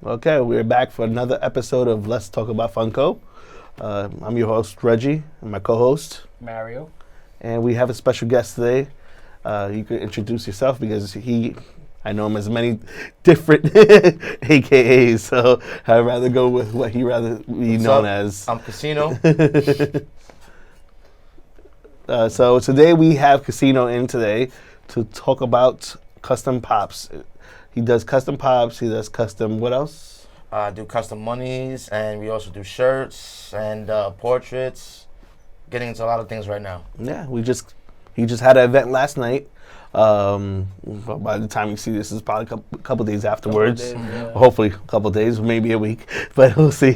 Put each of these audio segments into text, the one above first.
Okay, we're back for another episode of Let's Talk About Funko. I'm your host, Reggie, and my co-host, Mario. and we have a special guest today. You can introduce yourself because I know him as many different AKAs, so I'd rather go with what he rather be known as. I'm Casino. So today we have Casino in today to talk about custom pops. He does custom pops, he does custom, what else? Do custom monies, and we also do shirts and portraits. Getting into a lot of things right now. Yeah, he just had an event last night. But by the time you see this, it's probably a couple days afterwards. Hopefully a couple days, maybe a week, but we'll see.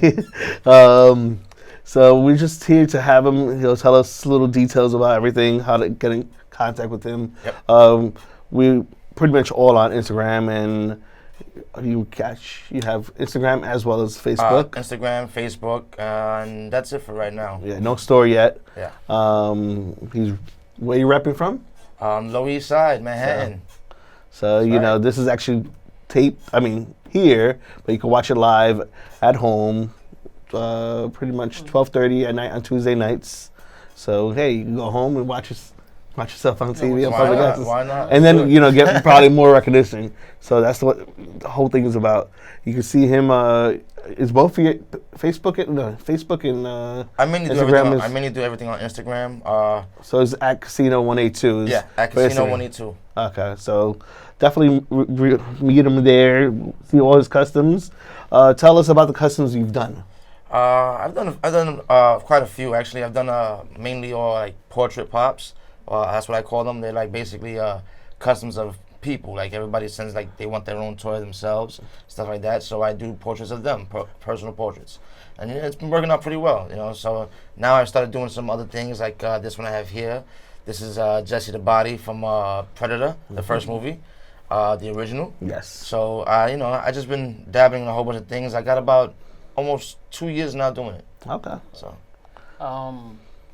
So we're just here to have him. He'll tell us little details about everything, how to get in contact with him. Yep. We pretty much all on Instagram, and you have Instagram as well as Facebook. Instagram, Facebook, and that's it for right now. Yeah, no store yet. Yeah. Where you repping from? Lower East Side, Manhattan. So you know, this is actually taped. Here, but you can watch it live at home. Pretty much 12:30 at night on Tuesday nights. So hey, you can go home and watch yourself on TV on public access. Why not? And then get probably more recognition. So that's what the whole thing is about. You can see him. Is both for your Facebook and I mainly do everything on Instagram. So it's at Casino 182. Yeah, at Casino 182. Okay, so definitely meet him there. See all his customs. Tell us about the customs you've done. I've done quite a few actually. I've done mainly all like portrait pops. That's what I call them. They're like basically customs of people. Like everybody sends like they want their own toy themselves, stuff like that. So I do portraits of them, personal portraits, and it's been working out pretty well. So now I've started doing some other things like this one I have here. This is Jesse the Body from Predator, the first movie, the original. Yes. So I just been dabbling in a whole bunch of things. I got about almost 2 years now doing it. Okay. So.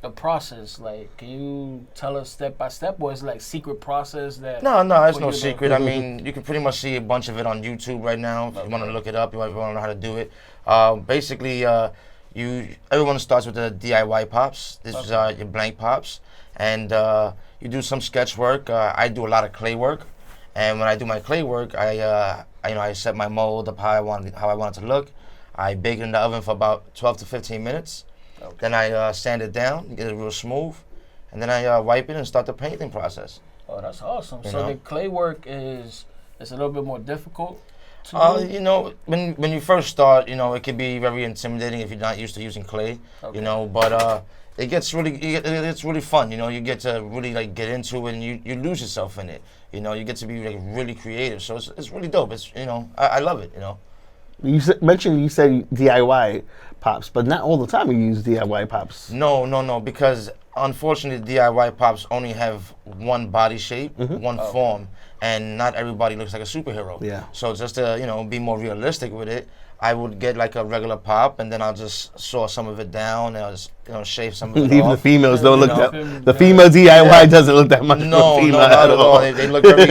The process, like, can you tell us step by step, or is it like secret process that? No, it's no secret. I mean, you can pretty much see a bunch of it on YouTube right now. If you want to look it up, you want to know how to do it. Basically, everyone starts with the DIY pops. This is your blank pops, and you do some sketch work. I do a lot of clay work, and when I do my clay work, I set my mold up how I want it to look. I bake it in the oven for about 12 to 15 minutes. Okay. Then I sand it down, get it real smooth, and then I wipe it and start the painting process. Oh, that's awesome. So the clay work is a little bit more difficult to do? When you first start, it can be very intimidating if you're not used to using clay, but it gets really fun, you get to really like get into it and you lose yourself in it. You get to be like really creative. So it's really dope. It's I love it, You said DIY pops, but not all the time you use DIY pops. No, because unfortunately DIY pops only have one body shape, one form, and not everybody looks like a superhero. Yeah. So just to be more realistic with it, I would get like a regular pop, and then I'll just saw some of it down, and I'll just shave some of it Even off. the females don't look that. The female DIY doesn't look that much. No, not at all. They look very,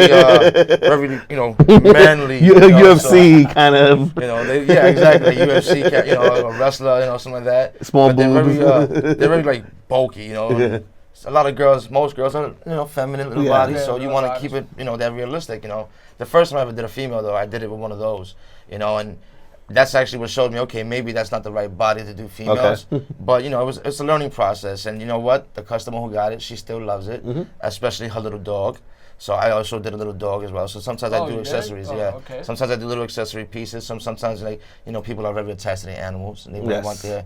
manly. UFC kind of. Yeah, exactly. UFC, a wrestler, something like that. Small boobs. They're very like bulky, Yeah. A lot of girls, most girls are, feminine little bodies, so you want to keep it, that realistic, The first time I ever did a female, though, I did it with one of those, and that's actually what showed me, okay, maybe that's not the right body to do females. Okay. But, it's a learning process. And you know what? The customer who got it, she still loves it, especially her little dog. So I also did a little dog as well. So sometimes I do accessories, Okay. Sometimes I do little accessory pieces. Sometimes like people are very attached to their animals, and they want their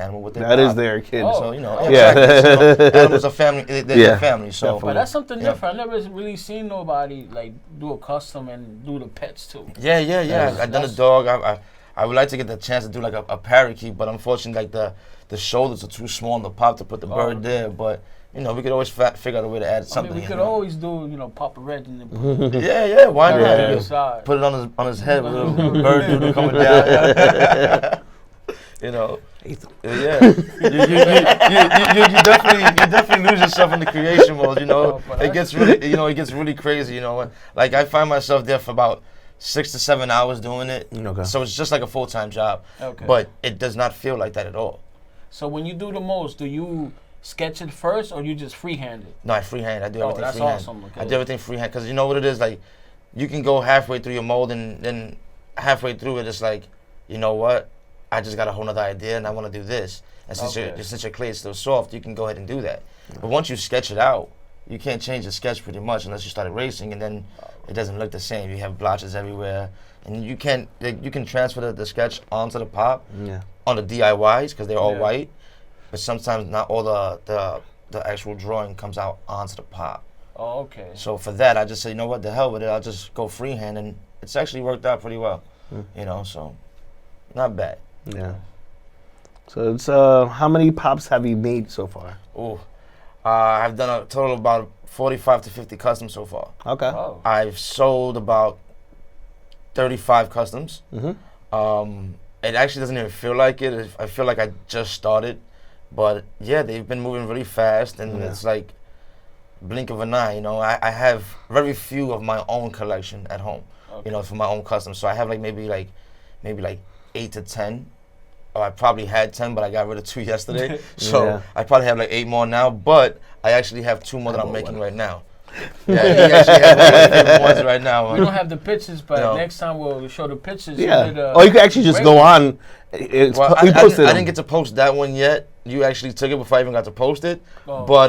animal with their. That is their kid. So exactly. So animals are family. They're family. So. But that's something different. I never really seen nobody like do a custom and do the pets too. Yeah. I've done a dog. I would like to get the chance to do like a parakeet, but unfortunately, like the shoulders are too small on the pop to put the bird there. But we could always figure out a way to add something. We could always do, Papa Reggie. Yeah, why not? Put it on his head with a little bird doodle coming down. Yeah. You definitely lose yourself in the creation mode. It gets really, it gets really crazy. Like I find myself there for about 6 to 7 hours doing it. Okay. So it's just like a full-time job. Okay. But it does not feel like that at all. So when you do the most, do you sketch it first or you just freehand it? No, I freehand. I do everything that's freehand. awesome. Okay. I do everything freehand because you know what it is like. You can go halfway through your mold and then halfway through it, it's like, you know what? I just got a whole nother idea and I want to do this. And since your clay is still soft, you can go ahead and do that. But once you sketch it out, you can't change the sketch pretty much unless you start erasing, and then it doesn't look the same. You have blotches everywhere, and you can transfer the sketch onto the pop on the DIYs because they're all white. But sometimes not all the actual drawing comes out onto the pop. Oh, okay. So for that, I just say, you know what, the hell with it. I'll just go freehand, and it's actually worked out pretty well. You know, so not bad. Yeah. So it's how many pops have you made so far? Ooh, I've done a total of about 45 to 50 customs so far. Okay. Oh. I've sold about 35 customs. It actually doesn't even feel like it. I feel like I just started. But yeah, they've been moving really fast, and it's like blink of an eye. You know, I have very few of my own collection at home. You know, for my own customs. So I have maybe 8 to 10. Or I probably had 10, but I got rid of 2 yesterday. So I probably have 8 more now. But I actually have 2 more that I'm making right now. Yeah, he actually has one of my favorite ones right now. We don't have the pictures, but No. next time we'll show the pictures. Yeah. Or you could actually just go on. Well, I didn't get to post that one yet. You actually took it before I even got to post it. Oh. But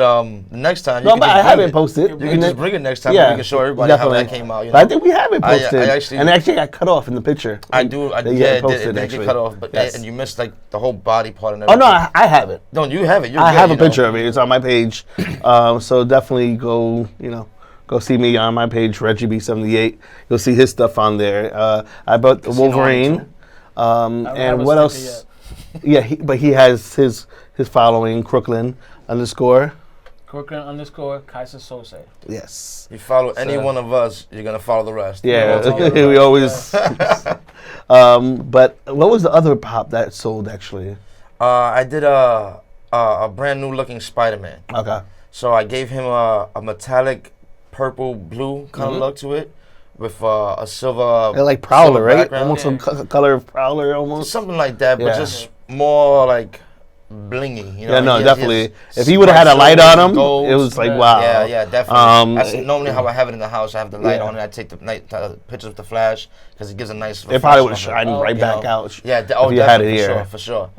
next time, you No, can but just I bring haven't it. posted. You can just bring it next time. Yeah, And we can show everybody definitely. how that came out. You know? But I think we have it posted. I actually, and it actually got cut off in the picture. I do. That you Yeah, had it posted, did actually. get cut off. But Yes. and you missed the whole body part and Oh everything. no, I have it. No, you have it. You're I good, have a you know? picture of it. It's on my page. So definitely go see me on my page, Reggie Be78. You'll see his stuff on there. I bought the Wolverine. And what else? Yeah, but he has his following, Crooklyn _. Crooklyn _ Kaiser Sose. Yes. You follow any one of us, you're gonna follow the rest. Yeah, Yeah. we always. But what was the other pop that sold actually? I did a brand new looking Spider-Man. Okay. So I gave him a metallic purple blue kind of look to it, with a silver. They're like Prowler, silver right? background. Almost some color of Prowler, almost. Something like that, but Yeah. just more like blingy. You know? Yeah, no, He has definitely. If he would have had a light on him, it was like wow. Yeah, definitely. That's Um, normally how I have it in the house. I have the light Yeah. on it. I take the pictures with the flash because it gives a nice. It probably would have reflection shined of it, right you back know? out. Yeah, if you had it definitely, here. for sure.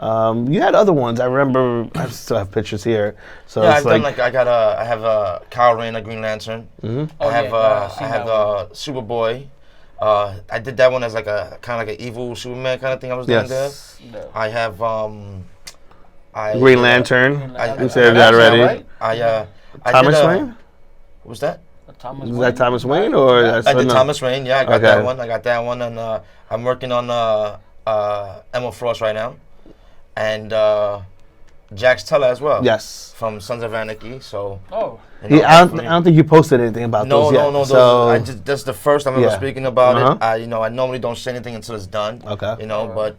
You had other ones. I remember. I still have pictures here. So Yeah, it's I've done I have a Kyle Rayner Green Lantern. Mm-hmm. Oh, I have yeah, I've seen I have that Superboy. I did that one as like a kind of like an evil Superman kind of thing I was doing there. Yes. I have Green Lantern. I You said that already. right? I Thomas did, Wayne? What was that? Thomas Was Wayne. that Thomas Wayne or that's I did another- Thomas Wayne. Yeah, I got Okay. that one. I got that one, and I'm working on Emma Frost right now, and Jax Teller as well. Yes. From Sons of Anarchy. So. Oh. you know, I don't think you posted anything about No, those yet. no, no. So That's the first time I'm ever Yeah. speaking about Uh-huh. it. I normally don't say anything until it's done. Okay. You know, but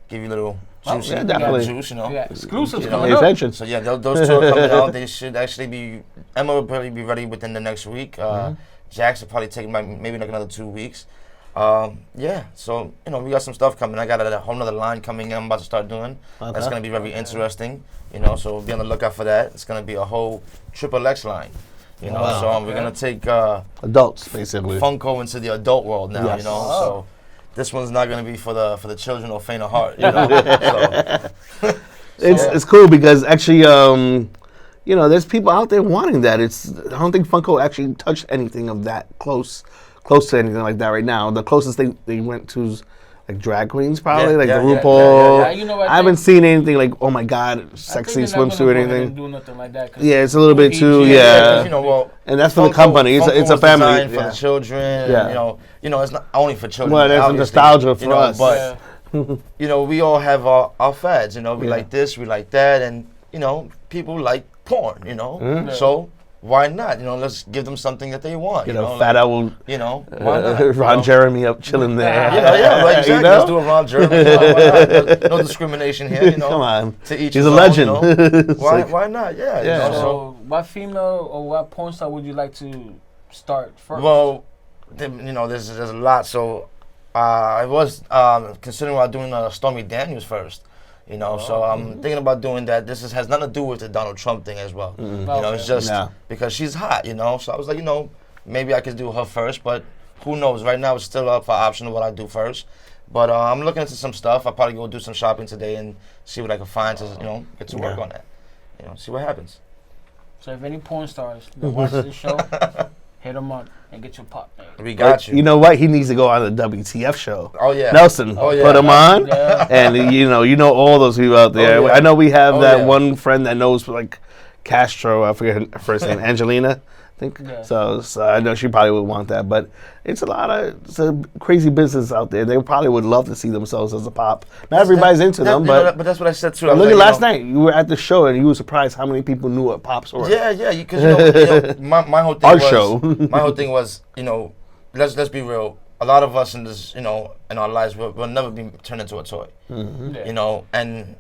give you a little juicy, yeah, definitely. juice. You know. Yeah, exclusives You know, coming pay up. attention. So yeah, those two are coming out. They should actually be. Emma will probably be ready within the next week. Jax will probably take maybe like another 2 weeks. Yeah, so we got some stuff coming. I got a whole nother line coming in. I'm about to start doing. That's Okay. gonna be very interesting. So be on the lookout for that. It's gonna be a whole XXX line. Wow. So we're gonna take Adults, basically. Funko into the adult world now. Yes. So this one's not gonna be for the children or faint of heart. So, It's cool because actually, there's people out there wanting that. I don't think Funko actually touched anything of that close to anything like that right now. The closest they went to is like drag queens, probably Yeah, like yeah, the yeah, RuPaul. yeah. You know what, I haven't seen anything like, oh my god, sexy swimsuit or anything. Do nothing like that. Yeah, it's a little bit too. yeah, Yeah, well, and that's for the Funko- company. It's Funko a was family. designed for Yeah. the children. Yeah. And, it's not only for children. Well, there's a obviously, nostalgia for us. But we all have our fads. We Yeah. like this, we like that, and people like porn. Mhm. So why not? Let's give them something that they want. Fat owl. Why not? Ron Jeremy up chilling there. Yeah, right, exactly. You know? Let's do a Ron Jeremy. Why not? No discrimination here. Come on, To each he's his a own, legend. It's Why? like- Why not? Yeah. Yeah. So, what female or what porn star would you like to start first? Well, there's a lot. So I was considering about doing Stormy Daniels first. You know, so I'm thinking about doing that. This has nothing to do with the Donald Trump thing as well. You know, it's just because she's hot, you know. So I was like, you know, maybe I could do her first, but who knows? Right now, it's still up for option of what I do first. But I'm looking into some stuff. I'll probably go do some shopping today and see what I can find to, you know, get to work on that. You know, see what happens. So if any porn stars that watch this show, hit them up and get your pop made. We got you. You know what? He needs to go on the WTF show. Oh yeah, Nelson, put him on, and you know all those people out there. I know we have that one friend that knows like Castro. I forget her first name, Angelina. I think so I know she probably would want that, but it's a crazy business out there. They probably would love to see themselves as a pop. Not everybody's into them, but that's what I said too. Look at last night. You were at the show and you were surprised how many people knew what pops were. Yeah, because you know, my whole thing Our was show. my whole thing was, you know, let's be real. A lot of us in this, you know, in our lives will never be turned into a toy. You know, and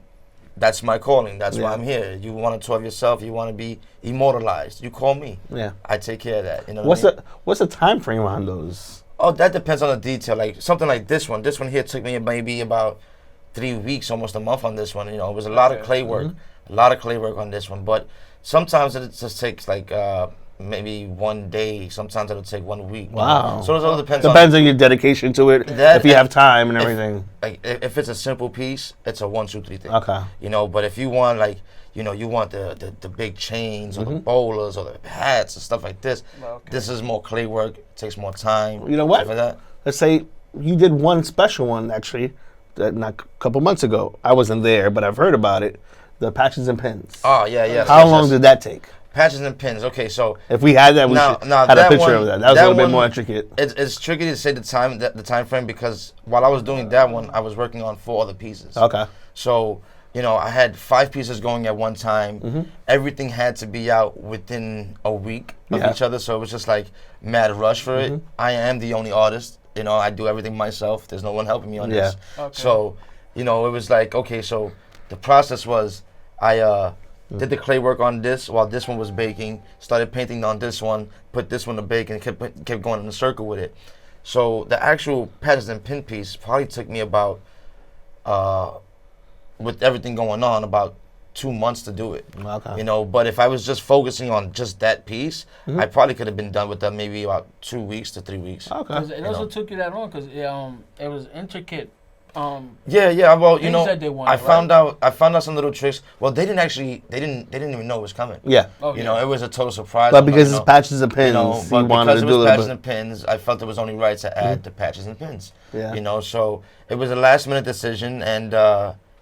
that's my calling. That's why I'm here. You want to toy of yourself. You want to be immortalized. You call me. Yeah, I take care of that. You know what's the time frame on those? Oh, that depends on the detail. Like something like this one. This one here took me maybe about 3 weeks, almost a month on this one. You know, it was a lot of clay work, on this one. But sometimes it just takes like maybe 1 day. Sometimes it'll take 1 week. Wow. So it all depends on your dedication to it. If you have time and everything. If it's a simple piece, it's a 1, 2, 3 thing. Okay. You know, but if you want like, you know, you want the big chains or the bowlers or the hats and stuff like this. This is more clay work. It takes more time. You know what? Let's say you did one special one actually, not a couple months ago. I wasn't there, but I've heard about it. The patches and pins. Oh yeah. How long did that take? Patches and pins. Okay, so if we had that, we had a picture of that. That was a little bit more intricate. It's tricky to say the time frame because while I was doing that one, I was working on 4 other pieces. Okay. So you know, I had 5 pieces going at one time. Everything had to be out within a week of each other, so it was just like mad rush for it. I am the only artist. You know, I do everything myself. There's no one helping me on this. Okay. So, you know, it was like, okay, so the process was I did the clay work on this while this one was baking, started painting on this one, put this one to bake, and kept going in a circle with it. So the actual patches and pin piece probably took me about, with everything going on, about 2 months to do it. Okay. You know, but if I was just focusing on just that piece, I probably could have been done with that maybe about 2 weeks to 3 weeks. Okay. It also took you that long because it was intricate. Yeah. Well, you know, I found out some little tricks. Well, they didn't even know it was coming. Yeah. You know, it was a total surprise. But because it's patches and pins, but because it was patches and pins, I felt it was only right to add the patches and pins. Yeah. You know, so it was a last minute decision, and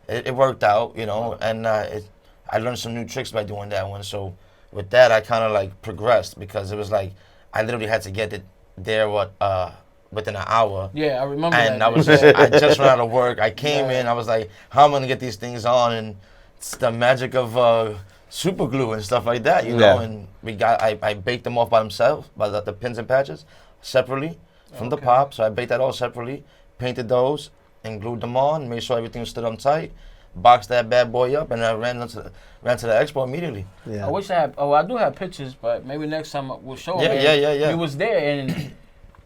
it worked out. You know, and I learned some new tricks by doing that one. So with that, I kind of like progressed because it was like I literally had to get it there within an hour. Yeah, I remember and that. I just ran out of work. I came in, I was like, how am I gonna get these things on? And it's the magic of super glue and stuff like that, you know. And I baked them off by themselves, by the pins and patches, separately from the pop. So I baked that all separately, painted those, and glued them on, made sure everything stood on tight, boxed that bad boy up, and I ran to the expo immediately. Yeah. I wish I had. I do have pictures, but maybe next time we'll show them. Yeah. You was there and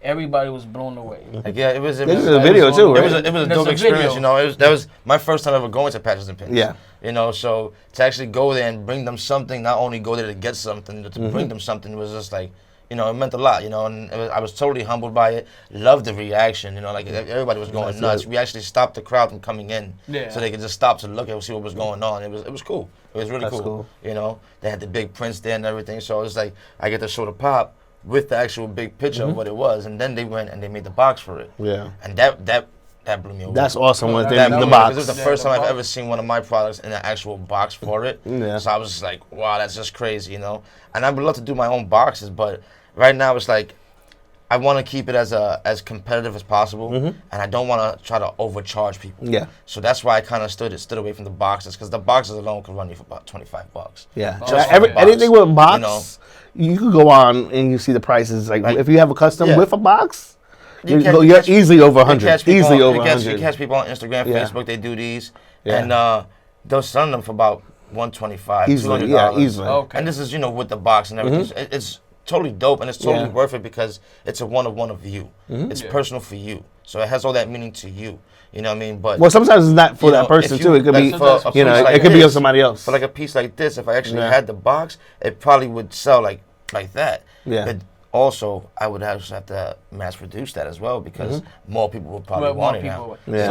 everybody was blown away. Like, yeah, it was a video too, right? It was a dope experience, you know. That was my first time ever going to Patches and Pins. Yeah. You know, so to actually go there and bring them something, not only go there to get something, to bring them something was just like, you know, it meant a lot, you know, and I was totally humbled by it. Loved the reaction, you know, like everybody was going nuts. We actually stopped the crowd from coming in, so they could just stop to look and see what was going on. It was cool. It was really cool. You know, they had the big prints there and everything, so it was like I get to show the pop with the actual big picture of what it was, and then they went and they made the box for it. Yeah, and that blew me away. That's awesome when they made the box. It was the first time I've ever seen one of my products in an actual box for it. Yeah. So I was just like, wow, that's just crazy, you know. And I would love to do my own boxes, but right now it's like I want to keep it as competitive as possible, and I don't want to try to overcharge people. Yeah. So that's why I kind of stood away from the boxes, because the boxes alone could run you for about $25. Yeah. Anything with a box, you could go on and you see the prices. Like if you have a custom with a box, you're easily over 100. Easily over 100. You catch people on Instagram, Facebook. They do these, and they'll sell them for about $125, $200. Yeah, easily. Okay. And this is with the box and everything. It's totally dope, and it's totally worth it because it's a one-of-one of you. It's personal for you. So it has all that meaning to you. You know what I mean? But well, sometimes it's not for you that know, person if too. It could like, be, for a you know, piece like it could be of this, somebody else. For like a piece like this, if I actually Yeah. had the box, it probably would sell like that. Yeah. But also, I would have to mass produce that as well because more people would probably Well, want more it now. people. Yeah.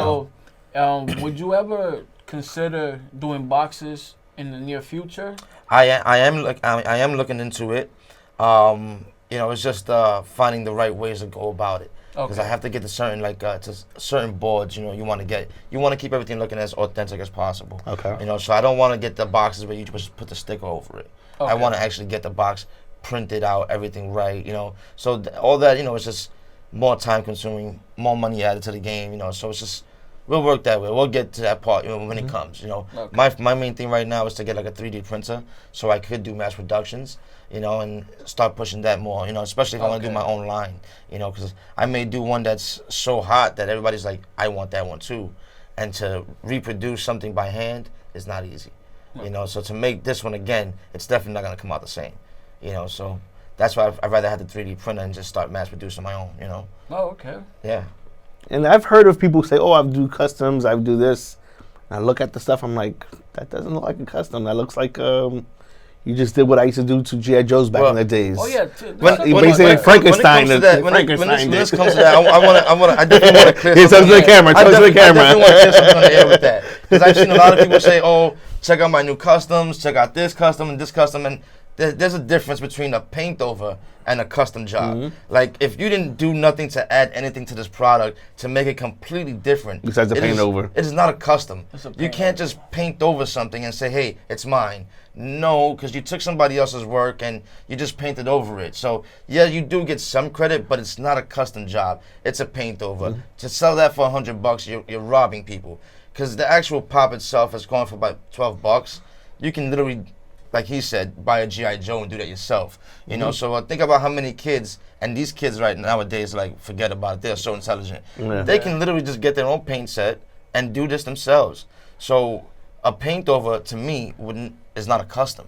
So, would you ever consider doing boxes in the near future? I am looking into it. You know, it's just finding the right ways to go about it. Because Okay. I have to get to certain to certain boards. You know, you want to keep everything looking as authentic as possible. Okay. You know, so I don't want to get the boxes where you just put the sticker over it. I Okay. want to actually get the box printed out, everything right. You know, so all that, you know, it's just more time consuming, more money added to the game. You know, so it's just we'll work that way. We'll get to that part, you know, when it comes. You know, Okay. my main thing right now is to get like a 3D printer so I could do mass productions. You know, and start pushing that more. You know, especially if I want to do my own line. You know, because I may do one that's so hot that everybody's like, I want that one too. And to reproduce something by hand is not easy. You know, so to make this one again, it's definitely not gonna come out the same. You know, so that's why I'd rather have the 3D printer and just start mass producing my own. You know. Oh, okay. Yeah. And I've heard of people say, "Oh, I do customs. I do this." And I look at the stuff. I'm like, that doesn't look like a custom. That looks like you just did what I used to do to G.I. Joes back in the days. Oh yeah. Basically Frankenstein. When Frankenstein. this comes to that, I definitely want to clear He something. tells the camera. I Tells the camera. definitely want to clear something on the air with that because I've seen a lot of people say, "Oh, check out my new customs. Check out this custom and this custom." And there's a difference between a paint over and a custom job. Like if you didn't do nothing to add anything to this product to make it completely different, Besides the it paint is- over. it is not a custom. It's a You paint can't just paint over something and say, "Hey, it's mine." No, because you took somebody else's work and you just painted over it. So yeah, you do get some credit, but it's not a custom job. It's a paint over. To sell that for $100, you're robbing people. Because the actual pop itself is going for about $12. You can literally, like he said, buy a G.I. Joe and do that yourself. You know, so think about how many kids, and these kids right nowadays, like, forget about it. They're so intelligent. Yeah. They can literally just get their own paint set and do this themselves. So a paint over to me is not a custom.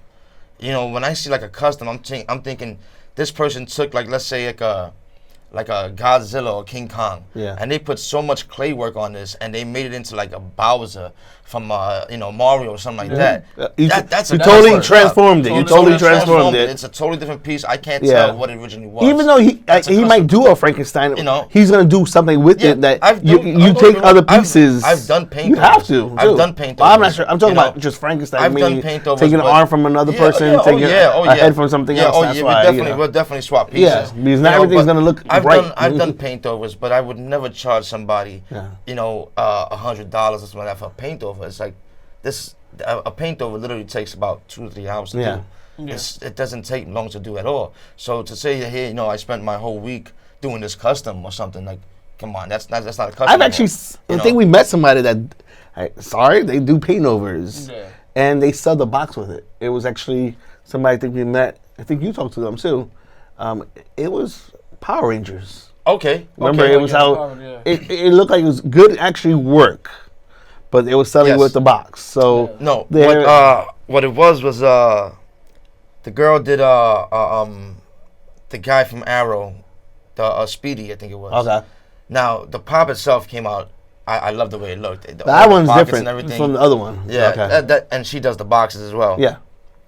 You know, when I see like a custom, I'm thinking this person took like, let's say like a Godzilla or King Kong, Yeah. and they put so much clay work on this, and they made it into like a Bowser from you know, Mario or something like that. You That's you a totally that's transformed it. You totally transformed it. It's a totally different piece. I can't Yeah. tell what it originally was. Even though he That's a might custom. do a Frankenstein, You know? he's gonna do something with it that you take other pieces. I've done paint. You have to. I've too. done paint. Well, I'm not overs, sure. I'm talking you know? about just Frankenstein. I've done meaning paint overs, taking an but- arm from another Yeah, person, yeah, taking a head from something else. That's why. We'll definitely swap pieces. Yeah, because not everything's gonna look I've right. I've done paint overs, but I would never charge somebody, Yeah. you know, $100 or something like that for a paint over. It's like this. A paint over literally takes about 2 or 3 hours to Yeah. do. It doesn't take long to do at all. So to say, hey, you know, I spent my whole week doing this custom or something, like, come on, that's not a custom. I've actually, you I know? think we met somebody that, they do paint overs, Yeah. and they sell the box with it. It was actually somebody I think we met. I think you talked to them too. It was Power Rangers. Okay. Remember, okay. it was how Power, yeah. it looked like it was good actually work, but they were selling Yes. with the box. So No, There- what it was the girl did the guy from Arrow, the Speedy, I think it was. okay, Now the pop itself came out. I love the way it looked. All that the one's pockets different and everything. from the other one. Yeah, okay. and she does the boxes as well. Yeah,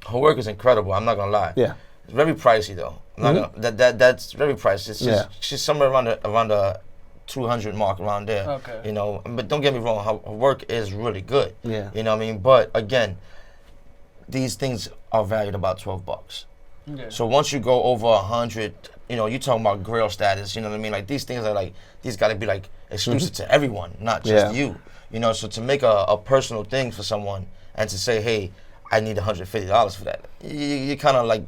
Her work is incredible. I'm not gonna lie. yeah. It's very pricey though. I'm not gonna, that's very pricey. It's just, Yeah. she's somewhere around the 200 mark around there. Okay. You know, but don't get me wrong. Her work is really good. Yeah. You know what I mean? But again, these things are valued about $12. Yeah. So once you go over 100, you know, you're talking about grill status. You know what I mean? Like these things are like, these got to be like exclusive to everyone, not just Yeah. you. You know, so to make a personal thing for someone and to say, hey, I need $150 for that. You kind of like,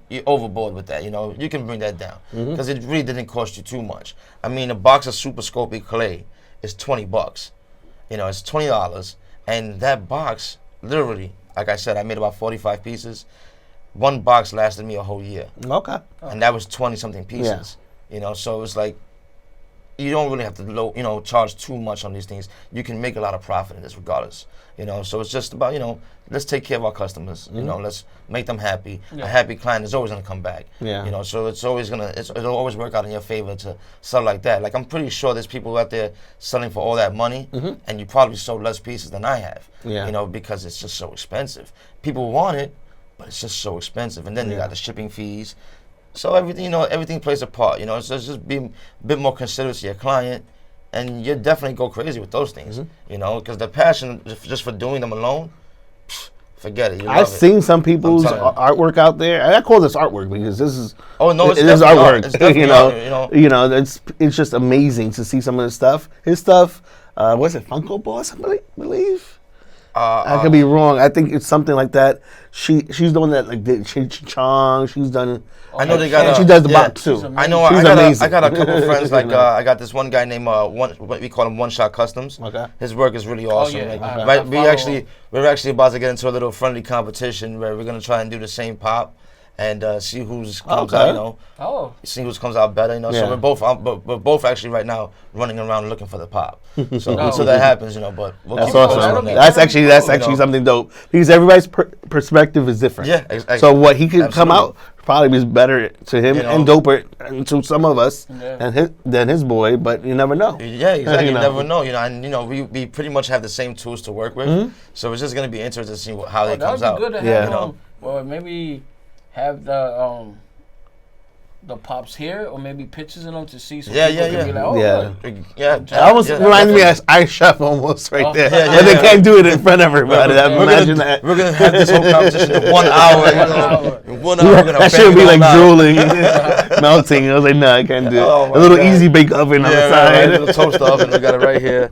you're overboard with that. You know, you can bring that down because it really didn't cost you too much. I mean, a box of Super Sculpey clay is $20. You know, it's $20, and that box, literally, like I said, I made about 45 pieces. One box lasted me a whole year, Okay. and that was 20 something pieces. You know, so it was like, you don't really have to charge too much on these things. You can make a lot of profit in this regardless. So it's just about, let's take care of our customers. Let's make them happy. A happy client is always gonna come back. Yeah. So it's always it'll always work out in your favor to sell like that. Like I'm pretty sure there's people out there selling for all that money, and you probably sold less pieces than I have. Yeah. Because it's just so expensive. People want it, but it's just so expensive. And then you got the shipping fees. So everything plays a part. So it's just being a bit more considerate to your client. And you definitely go crazy with those things, because the passion just for doing them alone, forget it. I've seen some people's artwork out there, and I call this artwork because this is it is artwork. It's art, it's just amazing to see some of the stuff. His stuff, was it Funko Boss? I believe. I could be wrong. I think it's something like that. She's the one that did Chong. She's done. I know they got. And she does the box too. I know. She's amazing. I got a couple of friends. I got this one guy named what we call him One Shot Customs. Okay. His work is really awesome. We're actually about to get into a little friendly competition where we're gonna try and do the same pop. And see who's comes out, see who comes out better, So we're both actually right now running around looking for the pop. So that happens, but we'll That's keep posting awesome. on that. That's actually something dope because everybody's perspective is different. Yeah, exactly. So what he could come out probably is better to him and doper to some of us than his boy, but you never know. Yeah, exactly. You never know, and we pretty much have the same tools to work with. So it's just gonna be interesting to see how it comes out. That'd be good to have, or maybe have the pops here, or maybe pictures in them to see. So people can be like, It almost reminds me of Ice Chef almost right there. But they can't do it in front of everybody. That. We're gonna have this whole competition in 1 hour. In 1 hour, we're gonna that should be like drooling, melting. I was like, no, I can't do it. A little easy bake oven on the side. Right, a little toaster oven. We got it right here.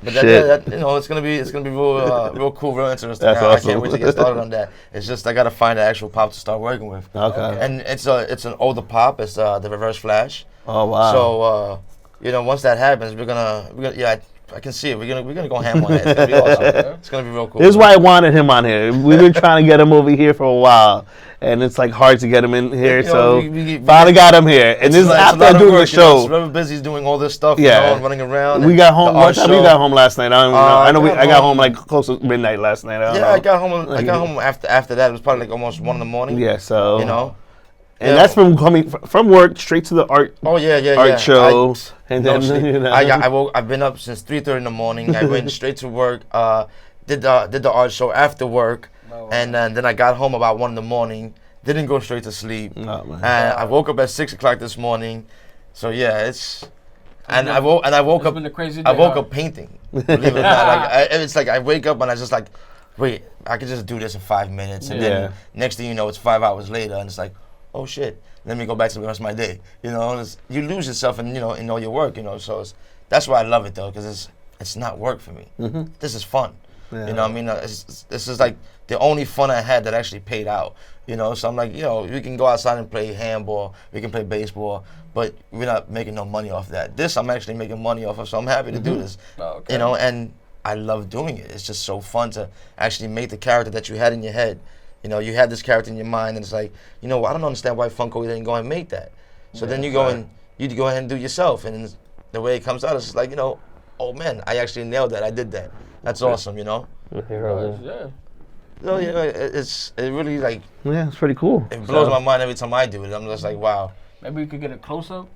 But it's gonna be real cool, real interesting. That's awesome. I can't wait to get started on that. It's just I gotta find an actual pop to start working with. Okay. And it's an older pop. It's the reverse flash. Oh wow. So once that happens, we're gonna I can see it. We're gonna go ham on it. It's gonna be awesome. It's gonna be real cool. This is why I wanted him on here. We've been trying to get him over here for a while, and it's like hard to get him in here. So finally got him here, and this is after doing the show. Trevor Busy's doing all this stuff, and running around. We got home. What time we got home last night? I know. I got home like close to midnight last night. I got home after that. It was probably like almost 1 a.m. Yeah. So And Yeah. that's from coming from work straight to the art. Oh yeah. Art show, and then sleep. you know. I've been up since 3:30 in the morning. I went straight to work. Did the art show after work, and then I got home about 1 in the morning. Didn't go straight to sleep. Oh, man. And I woke up at 6 o'clock this morning. So yeah, I woke up. Been a crazy day, I woke up painting. Believe it or not, it's like I wake up and I just like, wait, I could just do this in 5 minutes, and then next thing you know, it's 5 hours later, and it's like, oh shit, let me go back to the rest of my day. You know, you lose yourself in in all your work. So that's why I love it though, because it's not work for me. Mm-hmm. This is fun. Yeah. You know what I mean? This is like the only fun I had that actually paid out. So I'm like, we can go outside and play handball, we can play baseball, but we're not making no money off that. This I'm actually making money off of, so I'm happy to do this. Oh, okay. And I love doing it. It's just so fun to actually make the character that you had in your head. You had this character in your mind, and it's like, I don't understand why Funko didn't go and make that. So then you go and you go ahead and do it yourself, and the way it comes out, it's just like, oh man, I actually nailed that. I did that. That's awesome, Yeah. So it really like it's pretty cool. it blows my mind every time I do it. I'm just like, wow. Maybe we could get a close up.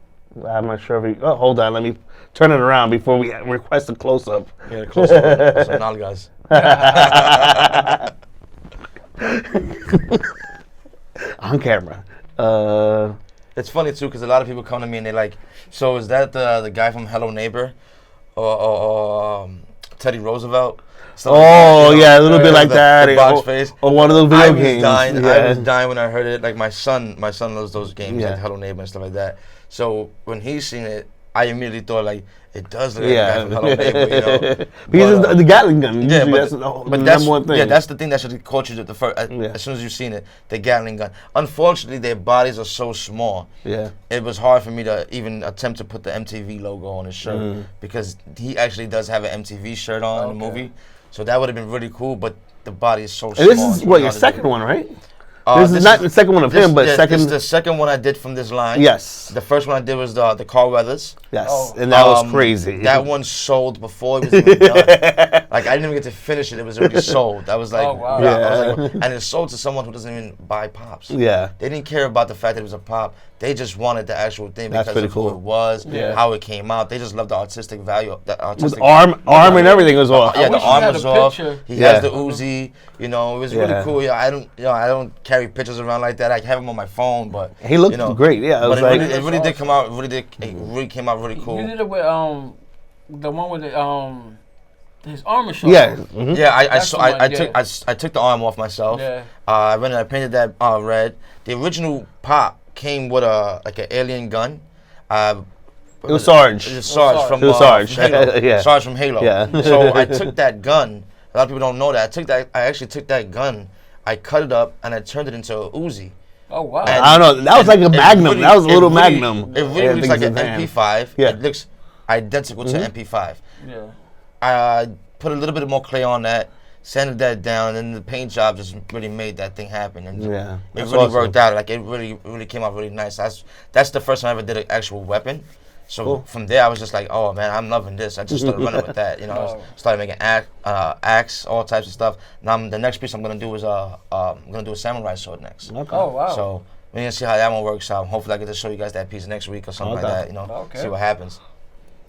I'm not sure if hold on, let me turn it around before we request a close up. Yeah, close up. So now, guys. On camera. It's funny too, because a lot of people come to me and they're like, so is that the guy from Hello Neighbor or Teddy Roosevelt? A little bit like that. The box face. Or one of those video games. I was dying when I heard it. Like my son loves those games, like Hello Neighbor and stuff like that. So when he's seen it, I immediately thought like, it does look like the guy from Hello Neighbor, Because the Gatling gun. Yeah, that's the number one thing. Yeah, that's the thing that should have caught you as soon as you've seen it, the Gatling gun. Unfortunately, their bodies are so small. Yeah. It was hard for me to even attempt to put the MTV logo on his shirt because he actually does have an MTV shirt on in the movie. So that would have been really cool, but the body is so small. And this is your second one, right? This is not the second one of him, but This is the second one I did from this line. Yes. The first one I did was the Carl Weathers. Yes, and that was crazy. That one sold before it was even done. Like, I didn't even get to finish it. It was already sold. That was like, Oh, wow. I was like, and it sold to someone who doesn't even buy pops. Yeah. They didn't care about the fact that it was a pop. They just wanted the actual thing That's because pretty of cool. who it was, Yeah. how it came out. They just loved the artistic value. The artistic With arm and everything was off. Yeah, the wish you arm had was a off. picture. He Yeah. has the Uzi. You know, it was really Yeah. cool. Yeah, I don't carry pictures around like that. I have them on my phone, but He looked great. Yeah, I but was it like, really did come out. It really came out really cool. You did it with the one with the his armor shot. yeah. Mhm. Yeah, That's the one, I took the arm off myself. Yeah. I painted that red. The original pop came with like an alien gun. It was Sarge. It was Sarge from It was Sarge. Halo. Yeah. Sarge from Halo. Yeah. So I took that gun. A lot of people don't know that. I actually took that gun. I cut it up and I turned it into a Uzi. Oh wow. And- I don't know. That was like a It Magnum. really- That was a it little really- Magnum. It really Yeah, looks I like think an it's his hand. MP5. Yeah. It looks identical to MP5. yeah. I put a little bit more clay on that, sanded that down, and the paint job just really made that thing happen. And Yeah, it that's really awesome. worked out. Like it really came out really nice. That's the first time I ever did an actual weapon. So Cool. from there, I was just like, oh man, I'm loving this. I just started running with that. You know, Wow. started making axe, all types of stuff. Now the next piece I'm gonna do is I'm gonna do a samurai sword next. Okay. Oh wow. So we're gonna see how that one works out. Hopefully, I get to show you guys that piece next week or something Okay. like that. You know, Okay. see what happens.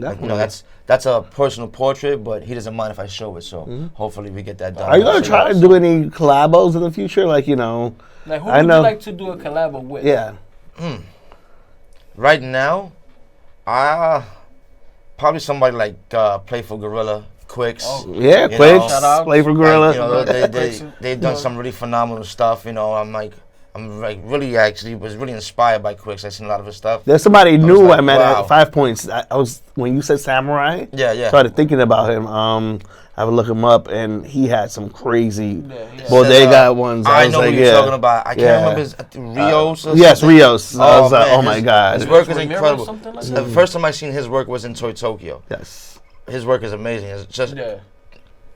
Like, you know, Definitely. that's a personal portrait, but he doesn't mind if I show it. So hopefully, we get that done. Are you gonna So, try to do any collabos in the future? Like, you know, like who I would know- you like to do a collab with? yeah. Right now, probably somebody like Playful Gorilla, Quicks. Oh. Yeah, You Quicks, know, Shout out. Play for Like, Gorilla. you know, Quicks, they've done some really phenomenal stuff. You know, I'm really actually was really inspired by Quicks. I've seen a lot of his stuff. There's somebody new like, I met wow. at 5 Points. I was when you said Samurai. Yeah. Started thinking about him. I would look him up, and he had some crazy Yeah, yeah. bodega ones. I was know like, who you're yeah. talking about. I can't Yeah. remember his Rios. Or Yes, something. Rios. I was like, man, oh my his- god. His work is Ramiro, incredible. something like The that? first time I seen his work was in Toy Tokyo. Yes. His work is amazing. It's just Yeah.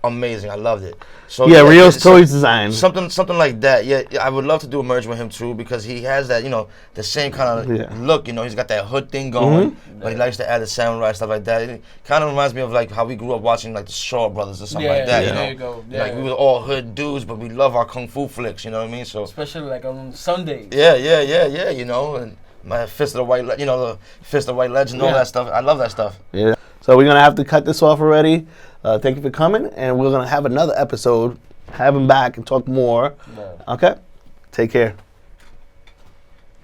amazing. I loved it. So Yeah, Rios it's Toys Design. something like that. Yeah, I would love to do a merge with him too because he has that, you know, the same kind of Yeah. look. You know, he's got that hood thing going, but he likes to add the samurai stuff like that. It kind of reminds me of like how we grew up watching like the Shaw Brothers or something like that. Yeah, You know, there you go. Yeah. like we were all hood dudes, but we love our kung fu flicks. You know what I mean? So Especially like on Sundays. yeah. You know, and my Fist of the White, you know, the Fist of the White Legend, all Yeah. that stuff. I love that stuff. Yeah. So we're gonna have to cut this off already. Thank you for coming, and we're gonna have another episode. Have him back and talk more. Yeah. Okay. Take care.